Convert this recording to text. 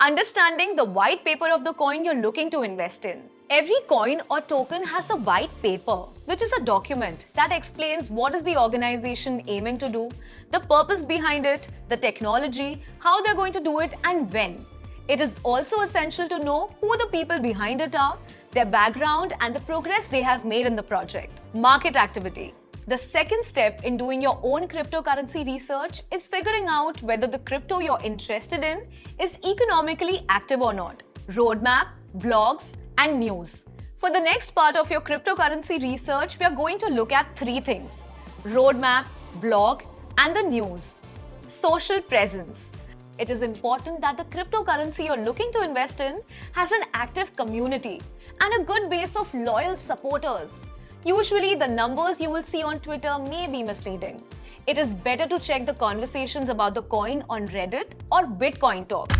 Understanding the white paper of the coin you're looking to invest in. Every coin or token has a white paper, which is a document that explains what is the organization aiming to do, the purpose behind it, the technology, how they're going to do it, and when. It is also essential to know who the people behind it are, their background, and the progress they have made in the project. Market activity. The second step in doing your own cryptocurrency research is figuring out whether the crypto you're interested in is economically active or not. Roadmap, blogs, and news. For the next part of your cryptocurrency research, we are going to look at three things: roadmap, blog, and the news. Social presence. It is important that the cryptocurrency you're looking to invest in has an active community and a good base of loyal supporters. Usually, the numbers you will see on Twitter may be misleading. It is better to check the conversations about the coin on Reddit or Bitcoin Talk.